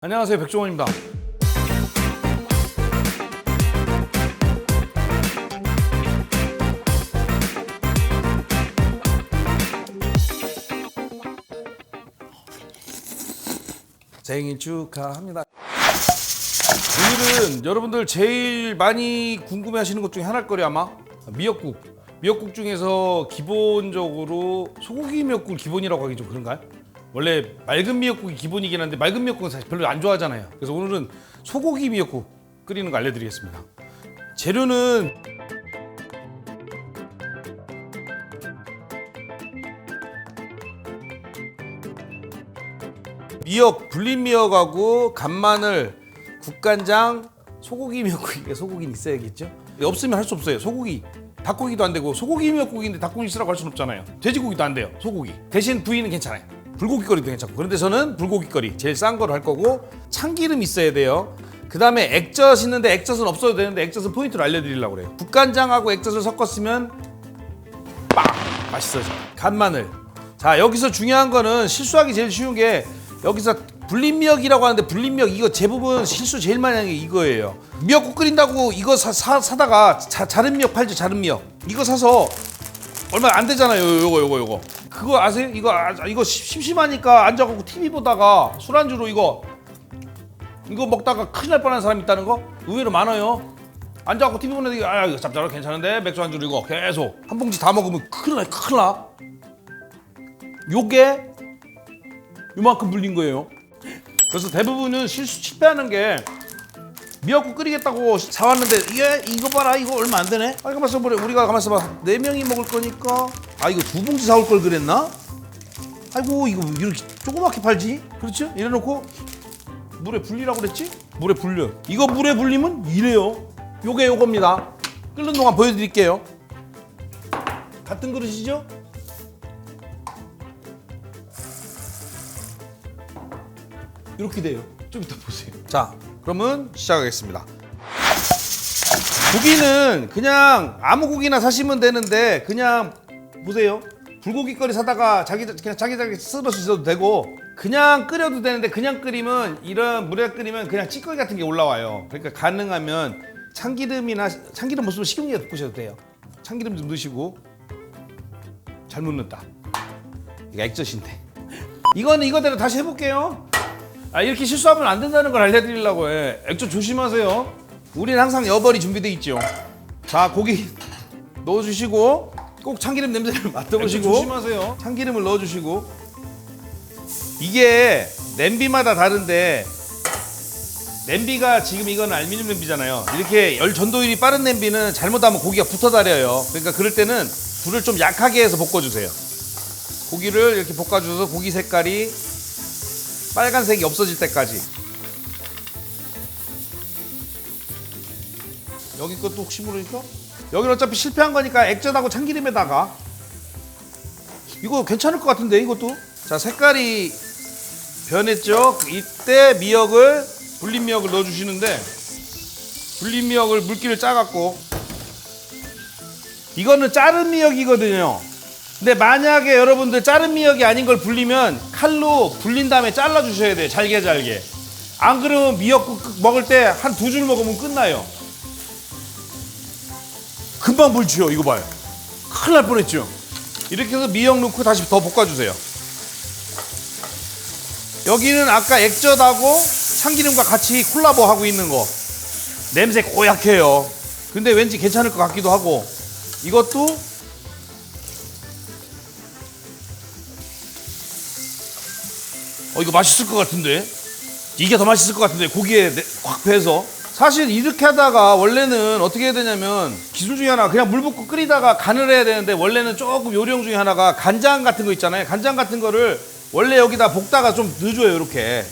안녕하세요, 백종원입니다. 생일 축하합니다. 오늘은 여러분들 제일 많이 궁금해하시는 것 중에 하나일 거예요, 아마. 미역국. 미역국 중에서 기본적으로 소고기 미역국을 기본이라고 하기 좀 그런가요? 원래 맑은 미역국이 기본이긴 한데 맑은 미역국은 사실 별로 안 좋아하잖아요. 그래서 오늘은 소고기 미역국 끓이는 거 알려드리겠습니다. 재료는 미역, 불린 미역하고 간마늘, 국간장, 소고기 미역국이니까 소고기는 있어야겠죠? 없으면 할 수 없어요. 소고기, 닭고기도 안 되고 소고기 미역국인데 닭고기 쓰라고 할 수는 없잖아요. 돼지고기도 안 돼요. 소고기 대신 부위는 괜찮아요. 불고기거리도 괜찮고. 그런데 저는 불고기거리 제일 싼 거로 할 거고, 참기름 있어야 돼요. 그 다음에 액젓 있는데 액젓은 없어도 되는데 액젓은 포인트로 알려드리려고 그래요. 국간장하고 액젓을 섞었으면 빵! 맛있어져. 간마늘. 자, 여기서 중요한 거는 실수하기 제일 쉬운 게, 여기서 불린미역이라고 하는데 불린미역 이거 대부분 실수 제일 많이 하는 게 이거예요. 미역국 끓인다고 이거 사다가 자른 미역 팔죠. 자른 미역 이거 사서 얼마 안 되잖아요. 요거 그거 아세요? 이거 심심하니까 앉아갖고 TV 보다가 술안주로 이거 먹다가 큰일 날 뻔한 사람 있다는 거 의외로 많아요. 앉아갖고 TV 보는데 이거 짭짤하게 괜찮은데 맥주 안주로 이거 계속 한 봉지 다 먹으면 큰일 나. 요게 요만큼 불린 거예요. 그래서 대부분은 실패하는 게, 미역국 끓이겠다고 사왔는데 이거 봐라, 이거 얼마 안 되네. 가만있어 보래. 우리가 가만있어 봐. 4명이 먹을 거니까 이거 2봉지 사올 걸 그랬나? 아이고, 이거 이렇게 조그맣게 팔지? 그렇죠? 이래놓고 물에 불리라고 그랬지? 물에 불려. 이거 물에 불리면 이래요. 요겁니다. 끓는 동안 보여드릴게요. 같은 그릇이죠? 이렇게 돼요. 좀 이따 보세요. 자, 그러면 시작하겠습니다. 고기는 그냥 아무 고기나 사시면 되는데, 그냥 보세요. 불고기거리 사다가 그냥 자기 썰어 주셔도 되고, 그냥 끓여도 되는데, 그냥 끓이면 이런 물에 끓이면 그냥 찌꺼기 같은 게 올라와요. 그러니까 가능하면 참기름 못 쓰면 식용유에 볶으셔도 돼요. 참기름 좀 넣으시고. 잘못 넣었다. 이거 액젓인데. 이거는 이거대로 다시 해볼게요. 이렇게 실수하면 안 된다는 걸 알려드리려고 해. 액젓 조심하세요. 우리는 항상 여벌이 준비돼 있죠. 자, 고기 넣어주시고, 꼭 참기름 냄새를 맡아보시고, 조심하세요. 참기름을 넣어주시고. 이게 냄비마다 다른데, 냄비가 지금 이건 알루미늄 냄비잖아요. 이렇게 열 전도율이 빠른 냄비는 잘못하면 고기가 붙어 다려요. 그러니까 그럴 때는 불을 좀 약하게 해서 볶아주세요. 고기를 이렇게 볶아줘서 고기 색깔이 빨간색이 없어질 때까지. 여기 것도 혹시 모르니까, 여기는 어차피 실패한 거니까 액젓하고 참기름에다가. 이거 괜찮을 것 같은데, 이것도. 자, 색깔이 변했죠? 이때 불린 미역을 넣어주시는데, 불린 미역을 물기를 짜갖고, 이거는 자른 미역이거든요. 근데 만약에 여러분들 자른 미역이 아닌 걸 불리면 칼로 불린 다음에 잘라 주셔야 돼요. 잘게. 안 그러면 미역국 먹을 때 한 2줄 먹으면 끝나요. 금방 불지요. 이거 봐요. 큰일 날 뻔했죠. 이렇게 해서 미역 넣고 다시 더 볶아주세요. 여기는 아까 액젓하고 참기름과 같이 콜라보 하고 있는 거. 냄새 고약해요. 근데 왠지 괜찮을 것 같기도 하고. 이것도 이거 맛있을 것 같은데? 이게 더 맛있을 것 같은데, 고기에 확 배서. 사실 이렇게 하다가 원래는 어떻게 해야 되냐면, 기술 중에 하나, 그냥 물 붓고 끓이다가 간을 해야 되는데, 원래는 조금 요령 중에 하나가 간장 같은 거 있잖아요. 간장 같은 거를 원래 여기다 볶다가 좀 넣어줘요. 이렇게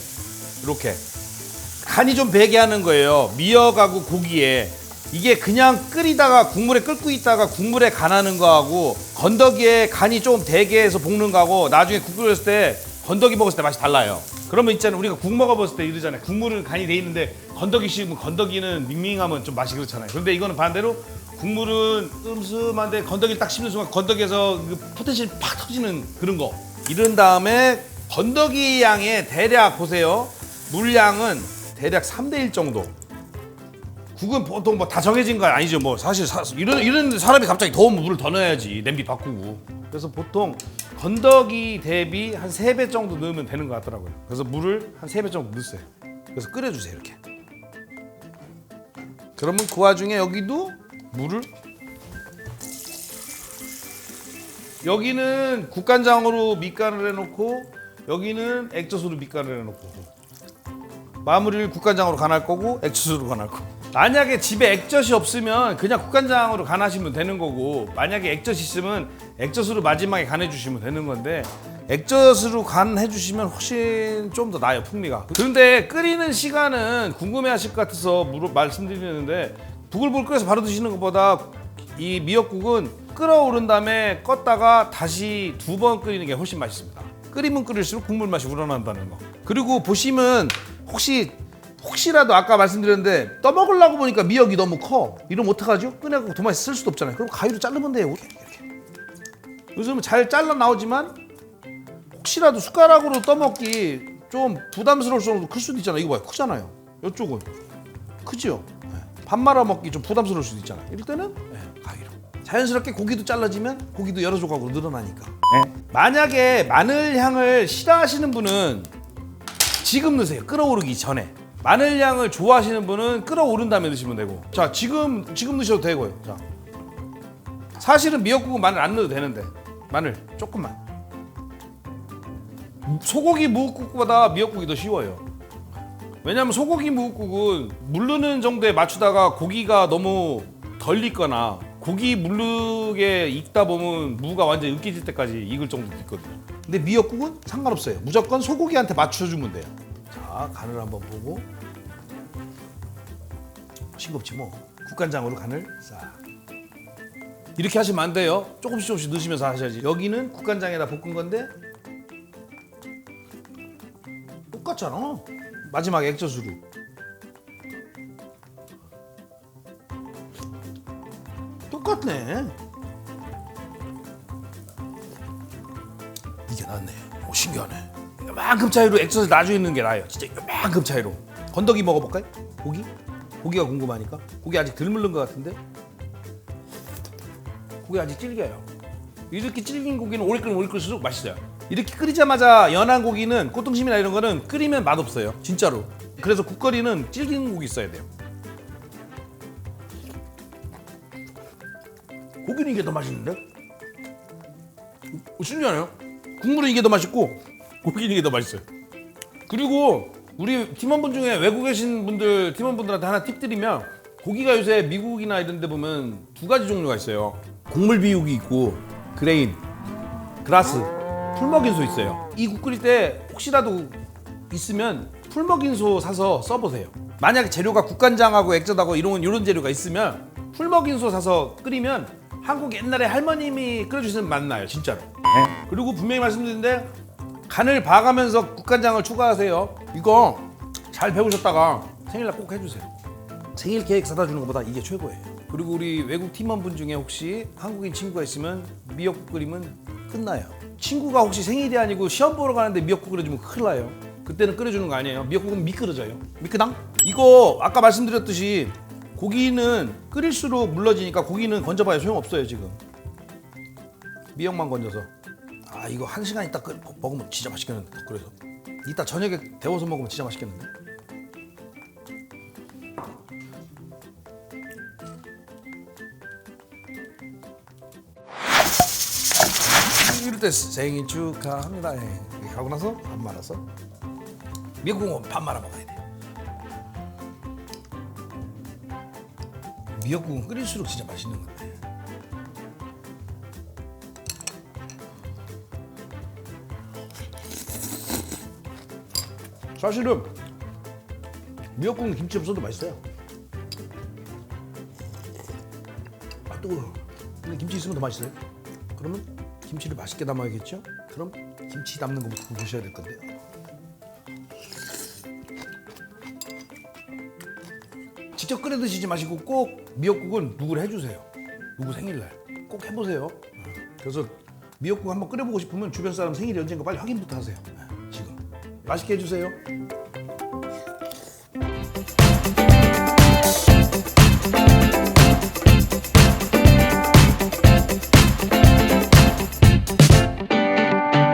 간이 좀 배게 하는 거예요. 미역하고 고기에. 이게 그냥 끓이다가 국물에 끓고 있다가 국물에 간하는 거하고, 건더기에 간이 좀 되게 해서 볶는 거하고, 나중에 국 끓였을 때 건더기 먹었을 때 맛이 달라요. 그러면 있잖아요, 우리가 국 먹어봤을 때 이러잖아요. 국물은 간이 돼 있는데 건더기 씹으면, 건더기는 밍밍하면 좀 맛이 그렇잖아요. 그런데 이거는 반대로 국물은 슴슴한데 건더기를 딱 씹는 순간 건더기에서 그 포텐시얼이 팍 터지는 그런 거. 이런 다음에 건더기 양의 대략 보세요. 물량은 대략 3대1 정도. 국은 보통 뭐 다 정해진 건 아니죠. 뭐 사실 이런 사람이 갑자기 더우면 물을 더 넣어야지. 냄비 바꾸고. 그래서 보통 건더기 대비 한 3배 정도 넣으면 되는 것 같더라고요. 그래서 물을 한 3배 정도 넣으세요. 그래서 끓여주세요. 이렇게. 그러면 그 와중에 여기도 물을, 여기는 국간장으로 밑간을 해놓고 여기는 액젓으로 밑간을 해놓고, 마무리를 국간장으로 간할 거고 액젓으로 간할 거고. 만약에 집에 액젓이 없으면 그냥 국간장으로 간하시면 되는 거고, 만약에 액젓이 있으면 액젓으로 마지막에 간해 주시면 되는 건데, 액젓으로 간해 주시면 훨씬 좀 더 나아요, 풍미가. 그런데 끓이는 시간은 궁금해하실 것 같아서 말씀드리는데, 부글부글 끓여서 바로 드시는 것보다 이 미역국은 끓어오른 다음에 껐다가 다시 2번 끓이는 게 훨씬 맛있습니다. 끓이면 끓일수록 국물 맛이 우러난다는 거. 그리고 보시면 혹시라도 아까 말씀드렸는데 떠먹으려고 보니까 미역이 너무 커. 이러면 어떡하죠? 꺼내고 도마에 쓸 수도 없잖아요. 그럼 가위로 자르면 돼요. 이렇게. 요즘은 잘 잘라 나오지만 혹시라도 숟가락으로 떠먹기 좀 부담스러울 정도로 클 수도 있잖아요. 이거 봐요. 크잖아요. 이쪽은 크죠? 밥 말아 먹기 좀 부담스러울 수도 있잖아요. 이럴 때는 가위로. 자연스럽게 고기도 잘라지면 고기도 여러 조각으로 늘어나니까. 만약에 마늘 향을 싫어하시는 분은 지금 넣으세요. 끓어오르기 전에. 마늘 향을 좋아하시는 분은 끓어오른 다음에 넣으시면 되고. 자, 지금 넣으셔도 되고요. 자, 사실은 미역국은 마늘 안 넣어도 되는데, 마늘 조금만. 소고기 무국국보다 미역국이 더 쉬워요. 왜냐면 소고기 무국국은 무르는 정도에 맞추다가 고기가 너무 덜 익거나 고기 무르게 익다 보면 무가 완전히 으깨질 때까지 익을 정도도 있거든요. 근데 미역국은 상관없어요. 무조건 소고기한테 맞춰주면 돼요. 자, 간을 한번 보고. 싱겁지 뭐. 국간장으로 간을 싹. 이렇게 하시면 안 돼요. 조금씩 넣으시면서 하셔야지. 여기는 국간장에다 볶은 건데 똑같잖아. 마지막에 액젓으로. 똑같네. 이게 낫네. 오, 신기하네. 이만큼 차이로 액젓을 나중에 넣는 게 나아요. 진짜 이만큼 차이로. 건더기 먹어볼까요? 고기가 궁금하니까. 고기 아직 덜 물른 것 같은데. 고기 아직 질겨요. 이렇게 질긴 고기는 오래 끓일수록 맛있어요. 이렇게 끓이자마자 연한 고기는 꽃등심이나 이런 거는 끓이면 맛없어요. 진짜로. 그래서 국거리는 질긴 고기 있어야 돼요. 고기는 이게 더 맛있는데? 신기하네요. 국물은 이게 더 맛있고 고기는 이게 더 맛있어요. 그리고 우리 팀원분 중에 외국에 계신 분들, 팀원분들한테 하나 팁 드리면, 고기가 요새 미국이나 이런 데 보면 2가지 종류가 있어요. 곡물 비육이 있고 그레인, 그라스, 풀먹인소 있어요. 이 국 끓일 때 혹시라도 있으면 풀먹인소 사서 써보세요. 만약에 재료가 국간장하고 액젓하고 이런 재료가 있으면 풀먹인소 사서 끓이면 한국 옛날에 할머님이 끓여주시는 맛 나요. 진짜로. 그리고 분명히 말씀드리는데, 간을 봐가면서 국간장을 추가하세요. 이거 잘 배우셨다가 생일날 꼭 해주세요. 생일 케이크 사다 주는 것보다 이게 최고예요. 그리고 우리 외국 팀원분 중에 혹시 한국인 친구가 있으면 미역국 끓이면 끝나요. 친구가 혹시 생일이 아니고 시험 보러 가는데 미역국 끓여주면 큰일 나요. 그때는 끓여주는 거 아니에요. 미역국은 미끄러져요. 미끄당? 이거 아까 말씀드렸듯이 고기는 끓일수록 물러지니까 고기는 건져봐야 소용없어요. 지금 미역만 건져서. 아, 이거 1시간 있다 먹으면 진짜 맛있겠는데. 그래서 이따 저녁에 데워서 먹으면 진짜 맛있겠는데. 이럴 때 생일 축하합니다. 이렇게 하고 나서 밥 말아서 미역국은 밥 말아 먹어야 돼. 미역국은 끓일수록 진짜 맛있는 건데. 사실은 미역국은 김치 없어도 맛있어요. 아, 뜨거워. 근데 김치 있으면 더 맛있어요. 그러면 김치를 맛있게 담아야겠죠? 그럼 김치 담는 거부터 보셔야 될 건데요. 직접 끓여 드시지 마시고 꼭 미역국은 누구를 해주세요. 누구 생일날 꼭 해보세요. 그래서 미역국 한번 끓여보고 싶으면 주변 사람 생일이 언젠가 빨리 확인부터 하세요. 지금 맛있게 해주세요.